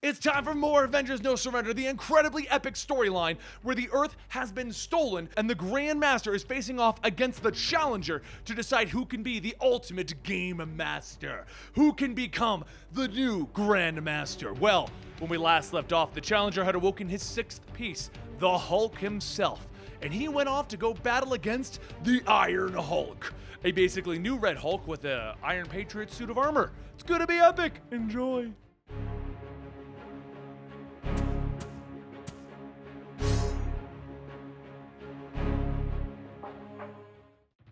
It's time for more Avengers No Surrender, the incredibly epic storyline where the Earth has been stolen and the Grand Master is facing off against the Challenger to decide who can be the ultimate Game Master. Who can become the new Grand Master? Well, when we last left off, the Challenger had awoken his sixth piece, the Hulk himself, and he went off to go battle against the Iron Hulk, a basically new Red Hulk with an Iron Patriot suit of armor. It's gonna be epic. Enjoy.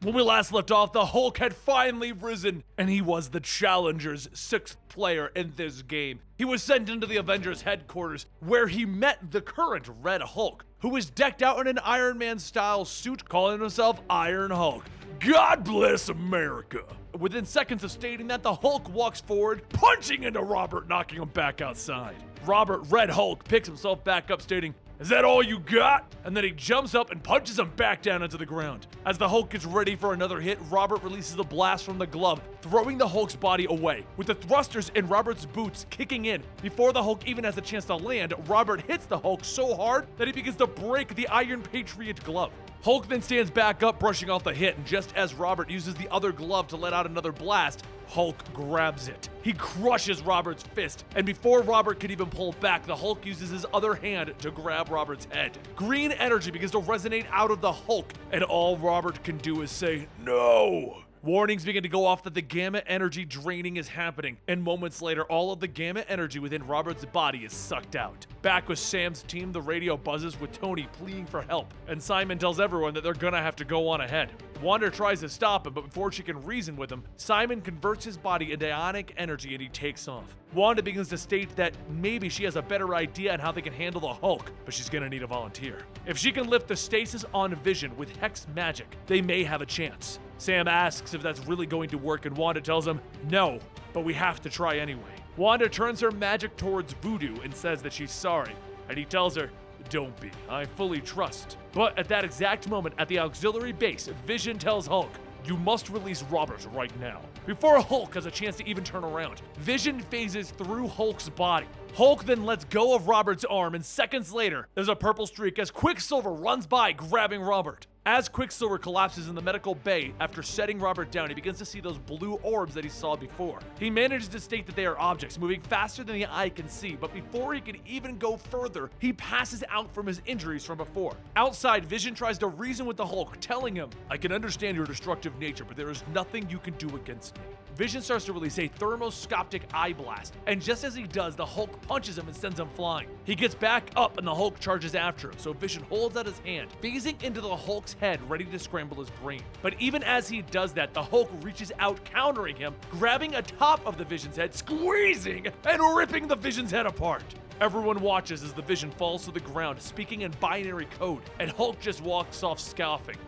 When we last left off, the Hulk had finally risen, and he was the Challenger's sixth player in this game. He was sent into the Avengers headquarters, where he met the current Red Hulk, who was decked out in an Iron Man-style suit, calling himself Iron Hulk. God bless America! Within seconds of stating that, the Hulk walks forward, punching into Robert, knocking him back outside. Robert, Red Hulk, picks himself back up, stating, "Is that all you got?" And then he jumps up and punches him back down into the ground. As the Hulk gets ready for another hit, Robert releases a blast from the glove, throwing the Hulk's body away, with the thrusters in Robert's boots kicking in. Before the Hulk even has a chance to land, Robert hits the Hulk so hard that he begins to break the Iron Patriot glove. Hulk then stands back up, brushing off the hit, and just as Robert uses the other glove to let out another blast, Hulk grabs it. He crushes Robert's fist, and before Robert could even pull back, the Hulk uses his other hand to grab Robert's head. Green energy begins to resonate out of the Hulk, and all Robert can do is say, "No!" Warnings begin to go off that the gamma energy draining is happening, and moments later, all of the gamma energy within Robert's body is sucked out. Back with Sam's team, the radio buzzes with Tony pleading for help, and Simon tells everyone that they're gonna have to go on ahead. Wanda tries to stop him, but before she can reason with him, Simon converts his body into ionic energy and he takes off. Wanda begins to state that maybe she has a better idea on how they can handle the Hulk, but she's gonna need a volunteer. If she can lift the stasis on Vision with Hex magic, they may have a chance. Sam asks if that's really going to work, and Wanda tells him, "No, but we have to try anyway." Wanda turns her magic towards Voodoo and says that she's sorry, and he tells her, "Don't be, I fully trust." But at that exact moment at the auxiliary base, Vision tells Hulk, "You must release Robert right now." Before Hulk has a chance to even turn around, Vision phases through Hulk's body. Hulk then lets go of Robert's arm, and seconds later, there's a purple streak as Quicksilver runs by, grabbing Robert. As Quicksilver collapses in the medical bay after setting Robert down, he begins to see those blue orbs that he saw before. He manages to state that they are objects moving faster than the eye can see, but before he can even go further, he passes out from his injuries from before. Outside, Vision tries to reason with the Hulk, telling him, "I can understand your destructive nature, but there is nothing you can do against me." Vision starts to release a thermoscopic eye blast, and just as he does, the Hulk punches him and sends him flying. He gets back up and the Hulk charges after him, so Vision holds out his hand, phasing into the Hulk's head, ready to scramble his brain. But even as he does that, the Hulk reaches out, countering him, grabbing atop of the Vision's head, squeezing and ripping the Vision's head apart. Everyone watches as the Vision falls to the ground, speaking in binary code, and Hulk just walks off scoffing.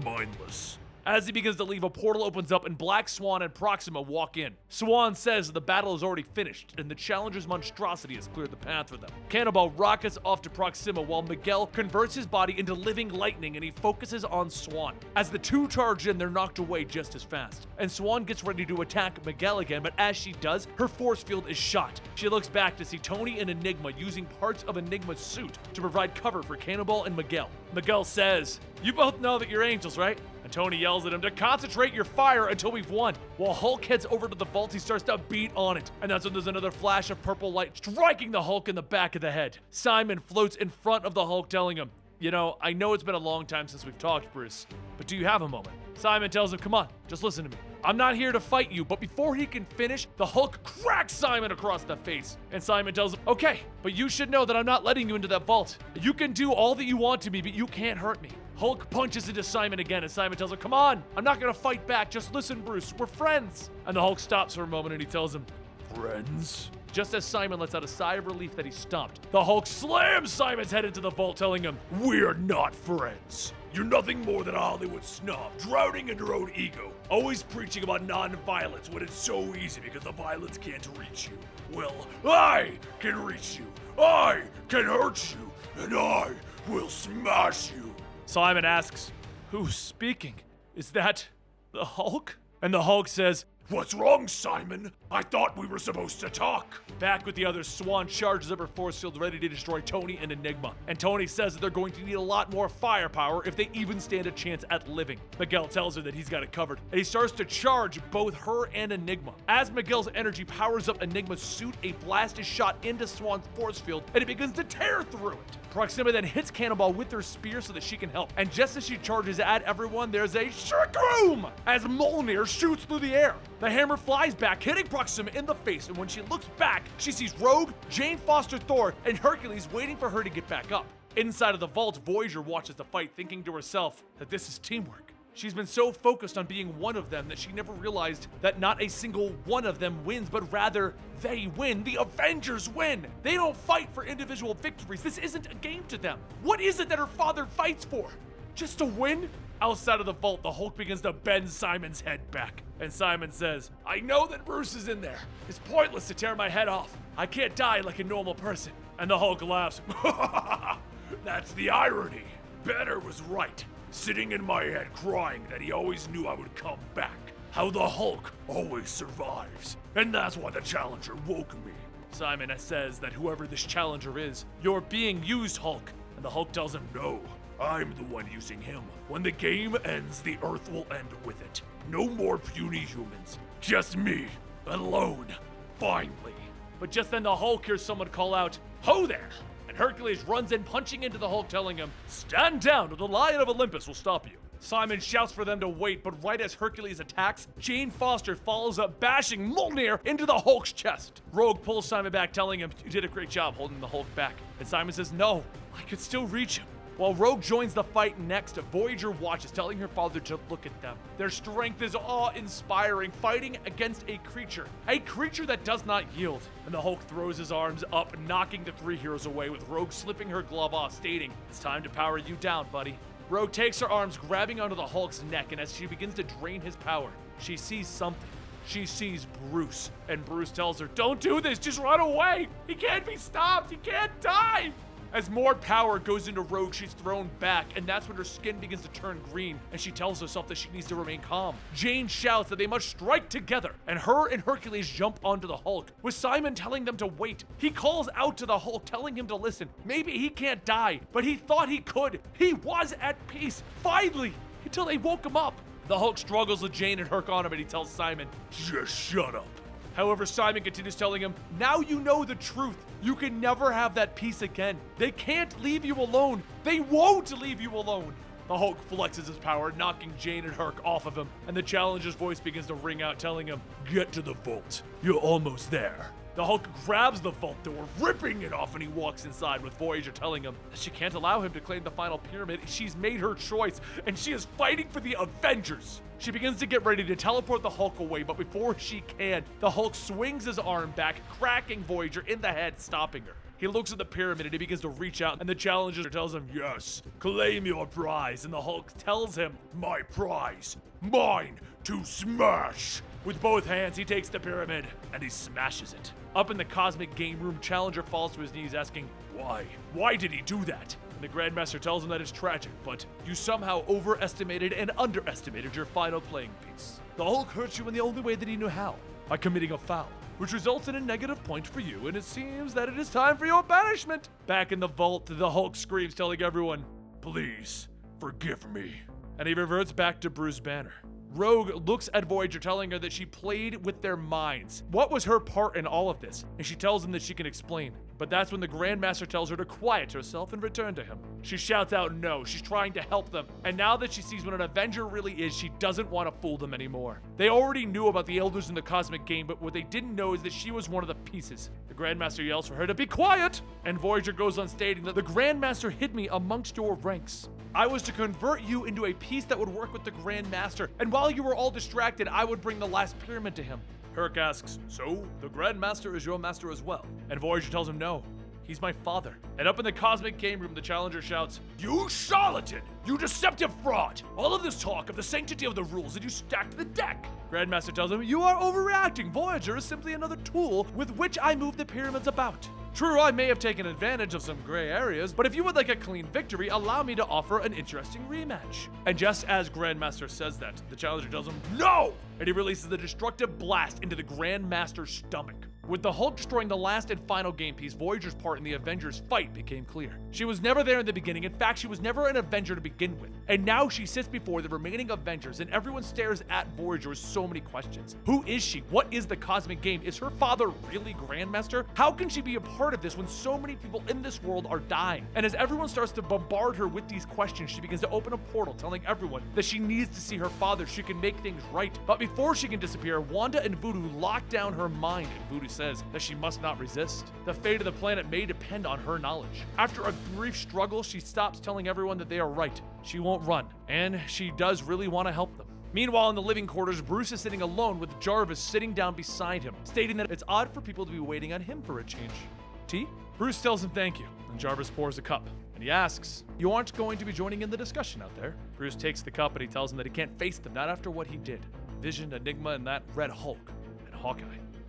Mindless. As he begins to leave, a portal opens up and Black Swan and Proxima walk in. Swan says the battle is already finished and the Challenger's monstrosity has cleared the path for them. Cannonball rockets off to Proxima while Miguel converts his body into living lightning and he focuses on Swan. As the two charge in, they're knocked away just as fast. And Swan gets ready to attack Miguel again, but as she does, her force field is shot. She looks back to see Tony and Enigma using parts of Enigma's suit to provide cover for Cannonball and Miguel. Miguel says, "You both know that you're angels, right?" And Tony yells at him to concentrate your fire until we've won. While Hulk heads over to the vault, he starts to beat on it. And that's when there's another flash of purple light striking the Hulk in the back of the head. Simon floats in front of the Hulk, telling him, "You know, I know it's been a long time since we've talked, Bruce, but do you have a moment?" Simon tells him, "Come on, just listen to me. I'm not here to fight you," but before he can finish, the Hulk cracks Simon across the face. And Simon tells him, "Okay, but you should know that I'm not letting you into that vault. You can do all that you want to me, but you can't hurt me." Hulk punches into Simon again, and Simon tells him, "Come on, I'm not gonna fight back, just listen, Bruce, we're friends." And the Hulk stops for a moment and he tells him, "Friends?" Just as Simon lets out a sigh of relief that he stopped, the Hulk slams Simon's head into the vault, telling him, "We're not friends. You're nothing more than a Hollywood snob, drowning in your own ego, always preaching about non-violence when it's so easy because the violence can't reach you. Well, I can reach you, I can hurt you, and I will smash you." Simon asks, "Who's speaking? Is that the Hulk?" And the Hulk says, What's wrong, Simon? I thought we were supposed to talk. Back with the others, Swan charges up her force field ready to destroy Tony and Enigma. And Tony says that they're going to need a lot more firepower if they even stand a chance at living. Miguel tells her that he's got it covered, and he starts to charge both her and Enigma. As Miguel's energy powers up Enigma's suit, a blast is shot into Swan's force field, and it begins to tear through it. Proxima then hits Cannonball with her spear so that she can help. And just as she charges at everyone, there's a shriek-room as Mjolnir shoots through the air. The hammer flies back, hitting Proxima in the face, and when she looks back, she sees Rogue, Jane Foster Thor, and Hercules waiting for her to get back up. Inside of the vault, Voyager watches the fight, thinking to herself that this is teamwork. She's been so focused on being one of them that she never realized that not a single one of them wins, but rather they win. The Avengers win. They don't fight for individual victories. This isn't a game to them. What is it that her father fights for? Just to win? Outside of the vault, the Hulk begins to bend Simon's head back. And Simon says, I know that Bruce is in there. It's pointless to tear my head off. I can't die like a normal person. And the Hulk laughs. That's the irony. Banner was right. Sitting in my head crying that he always knew I would come back. How the Hulk always survives. And that's why the Challenger woke me. Simon says that whoever this Challenger is, you're being used, Hulk. And the Hulk tells him, no, I'm the one using him. When the game ends, the Earth will end with it. No more puny humans. Just me. Alone. Finally. But just then the Hulk hears someone call out, ho there! And Hercules runs in, punching into the Hulk, telling him, stand down or the Lion of Olympus will stop you. Simon shouts for them to wait, but right as Hercules attacks, Jane Foster follows up, bashing Mjolnir into the Hulk's chest. Rogue pulls Simon back, telling him, you did a great job holding the Hulk back. And Simon says, no, I could still reach him. While Rogue joins the fight next, Voyager watches, telling her father to look at them. Their strength is awe-inspiring, fighting against a creature that does not yield. And the Hulk throws his arms up, knocking the three heroes away, with Rogue slipping her glove off, stating, it's time to power you down, buddy. Rogue takes her arms, grabbing onto the Hulk's neck, and as she begins to drain his power, she sees something. She sees Bruce, and Bruce tells her, don't do this, just run away. He can't be stopped, he can't die. As more power goes into Rogue, she's thrown back, and that's when her skin begins to turn green, and she tells herself that she needs to remain calm. Jane shouts that they must strike together, and her and Hercules jump onto the Hulk, with Simon telling them to wait. He calls out to the Hulk, telling him to listen. Maybe he can't die, but he thought he could. He was at peace, finally, until they woke him up. The Hulk struggles with Jane and Herc on him, and he tells Simon, just shut up. However, Simon continues telling him, now you know the truth. You can never have that peace again. They can't leave you alone. They won't leave you alone. The Hulk flexes his power, knocking Jane and Herc off of him, and the Challenger's voice begins to ring out, telling him, get to the vault. You're almost there. The Hulk grabs the vault door, ripping it off, and he walks inside, with Voyager telling him that she can't allow him to claim the final pyramid. She's made her choice, and she is fighting for the Avengers. She begins to get ready to teleport the Hulk away, but before she can, the Hulk swings his arm back, cracking Voyager in the head, stopping her. He looks at the pyramid and he begins to reach out, and the Challenger tells him, yes, claim your prize. And the Hulk tells him, my prize, mine to smash. With both hands, he takes the pyramid and he smashes it. Up in the cosmic game room, Challenger falls to his knees asking, why? Why did he do that? And the Grandmaster tells him that it's tragic, but you somehow overestimated and underestimated your final playing piece. The Hulk hurt you in the only way that he knew how, by committing a foul, which results in a negative point for you, and it seems that it is time for your banishment. Back in the vault, the Hulk screams, telling everyone, please, forgive me. And he reverts back to Bruce Banner. Rogue looks at Voyager, telling her that she played with their minds. What was her part in all of this? And she tells him that she can explain. But that's when the Grandmaster tells her to quiet herself and return to him. She shouts out no, she's trying to help them. And now that she sees what an Avenger really is, she doesn't want to fool them anymore. They already knew about the Elders in the cosmic game, but what they didn't know is that she was one of the pieces. The Grandmaster yells for her to be quiet, and Voyager goes on stating that the Grandmaster hid me amongst your ranks. I was to convert you into a piece that would work with the Grandmaster, and while you were all distracted, I would bring the last pyramid to him. Herc asks, so the Grandmaster is your master as well? And Voyager tells him no, he's my father. And up in the cosmic game room, the Challenger shouts, you charlatan! You deceptive fraud! All of this talk of the sanctity of the rules and you stacked the deck! Grandmaster tells him, you are overreacting. Voyager is simply another tool with which I move the pyramids about. True, I may have taken advantage of some gray areas, but if you would like a clean victory, allow me to offer an interesting rematch. And just as Grandmaster says that, the challenger tells him, no! And he releases the destructive blast into the Grandmaster's stomach. With the Hulk destroying the last and final game piece, Voyager's part in the Avengers fight became clear. She was never there in the beginning. In fact, she was never an Avenger to begin with. And now she sits before the remaining Avengers, and everyone stares at Voyager with so many questions. Who is she? What is the cosmic game? Is her father really Grandmaster? How can she be a part of this when so many people in this world are dying? And as everyone starts to bombard her with these questions, she begins to open a portal telling everyone that she needs to see her father. She can make things right. But before she can disappear, Wanda and Voodoo lock down her mind, and Voodoo says that she must not resist. The fate of the planet may depend on her knowledge. After a brief struggle, she stops telling everyone that they are right. She won't run, and she does really want to help them. Meanwhile, in the living quarters, Bruce is sitting alone with Jarvis sitting down beside him, stating that it's odd for people to be waiting on him for a change. Tea? Bruce tells him thank you, and Jarvis pours a cup. And he asks, you aren't going to be joining in the discussion out there? Bruce takes the cup and he tells him that he can't face them, not after what he did. Vision, Enigma, and that Red Hulk, and Hawkeye.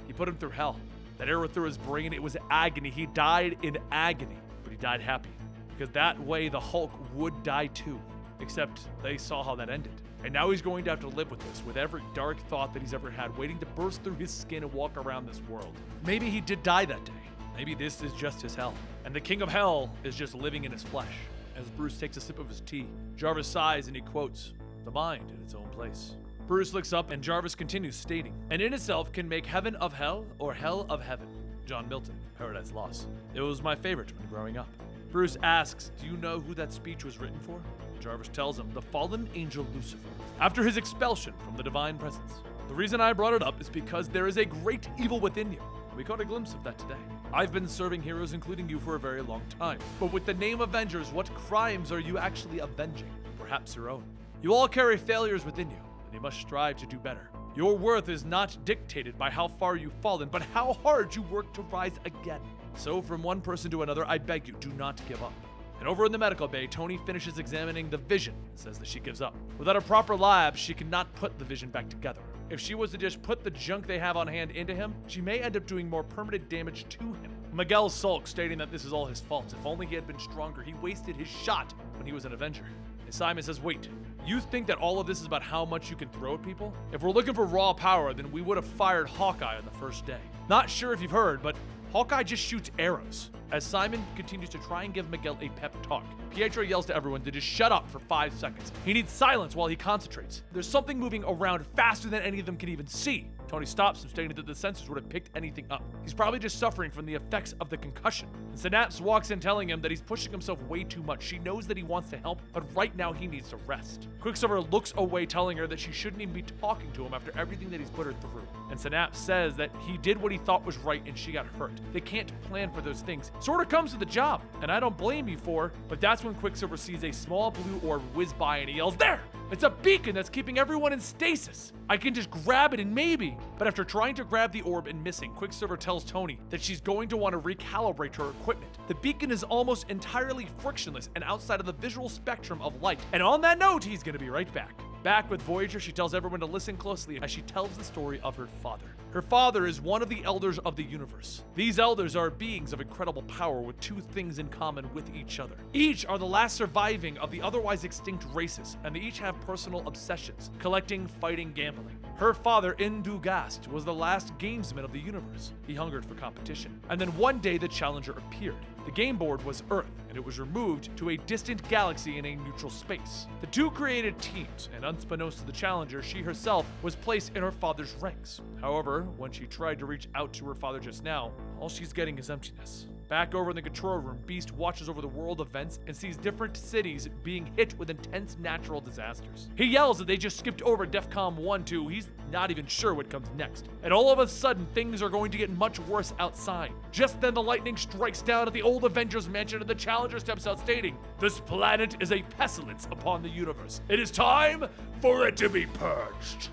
He put him through hell. That arrow through his brain, it was agony. He died in agony, but he died happy. Because that way the Hulk would die too. Except they saw how that ended. And now he's going to have to live with this, with every dark thought that he's ever had, waiting to burst through his skin and walk around this world. Maybe he did die that day. Maybe this is just his hell. And the king of hell is just living in his flesh. As Bruce takes a sip of his tea, Jarvis sighs and he quotes, the mind in its own place. Bruce looks up and Jarvis continues stating, and in itself can make heaven of hell or hell of heaven. John Milton, Paradise Lost. It was my favorite when growing up. Bruce asks, do you know who that speech was written for? Jarvis tells him, the fallen angel Lucifer, after his expulsion from the divine presence. The reason I brought it up is because there is a great evil within you. We caught a glimpse of that today. I've been serving heroes, including you, for a very long time. But with the name Avengers, what crimes are you actually avenging? Perhaps your own. You all carry failures within you. You must strive to do better. Your worth is not dictated by how far you've fallen, but how hard you work to rise again. So from one person to another, I beg you, do not give up. And over in the medical bay, Tony finishes examining the Vision and says that she gives up. Without a proper lab, she cannot put the Vision back together. If she was to just put the junk they have on hand into him, she may end up doing more permanent damage to him. Miguel sulks, stating that this is all his fault. If only he had been stronger, he wasted his shot when he was an Avenger. And Simon says, wait, you think that all of this is about how much you can throw at people? If we're looking for raw power, then we would have fired Hawkeye on the first day. Not sure if you've heard, but Hawkeye just shoots arrows. As Simon continues to try and give Miguel a pep talk, Pietro yells to everyone to just shut up for 5 seconds. He needs silence while he concentrates. There's something moving around faster than any of them can even see. Tony stops him, stating that the sensors would have picked anything up. He's probably just suffering from the effects of the concussion. And Synapse walks in telling him that he's pushing himself way too much. She knows that he wants to help, but right now he needs to rest. Quicksilver looks away, telling her that she shouldn't even be talking to him after everything that he's put her through. And Synapse says that he did what he thought was right and she got hurt. They can't plan for those things. Sort of comes with the job, and I don't blame you for, but that's when Quicksilver sees a small blue orb whiz by and he yells, there! It's a beacon that's keeping everyone in stasis. I can just grab it and maybe. But after trying to grab the orb and missing, Quicksilver tells Tony that she's going to want to recalibrate her equipment. The beacon is almost entirely frictionless and outside of the visual spectrum of light. And on that note, he's going to be right back. Back with Voyager, she tells everyone to listen closely as she tells the story of her father. Her father is one of the elders of the universe. These elders are beings of incredible power with 2 things in common with each other. Each are the last surviving of the otherwise extinct races, and they each have personal obsessions: collecting, fighting, gambling. Her father, Indugast, was the last gamesman of the universe. He hungered for competition. And then one day the challenger appeared. The game board was Earth, and it was removed to a distant galaxy in a neutral space. The 2 created teams, and unbeknownst to the challenger, she herself was placed in her father's ranks. However, when she tried to reach out to her father just now, all she's getting is emptiness. Back over in the control room, Beast watches over the world events and sees different cities being hit with intense natural disasters. He yells that they just skipped over DEFCON 1-2. He's not even sure what comes next. And all of a sudden, things are going to get much worse outside. Just then, the lightning strikes down at the old Avengers mansion and the Challenger steps out, stating, "This planet is a pestilence upon the universe. It is time for it to be purged."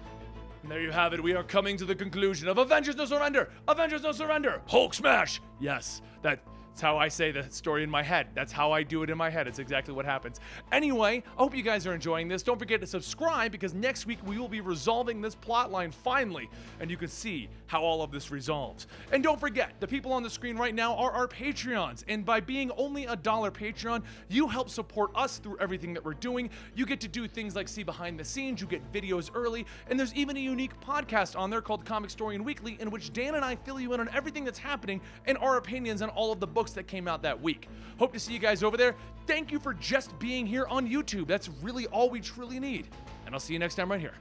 And there you have it. We are coming to the conclusion of Avengers No Surrender! Avengers No Surrender! Hulk smash! Yes, that That's how I say the story in my head. That's how I do it in my head. It's exactly what happens. Anyway, I hope you guys are enjoying this. Don't forget to subscribe because next week we will be resolving this plotline finally, and you can see how all of this resolves. And don't forget, the people on the screen right now are our Patreons, and by being only $1 Patreon, you help support us through everything that we're doing. You get to do things like see behind the scenes, you get videos early, and there's even a unique podcast on there called Comicstorian Weekly, in which Dan and I fill you in on everything that's happening and our opinions on all of the books that came out that week. Hope to see you guys over there. Thank you for just being here on YouTube. That's really all we truly need. And I'll see you next time right here.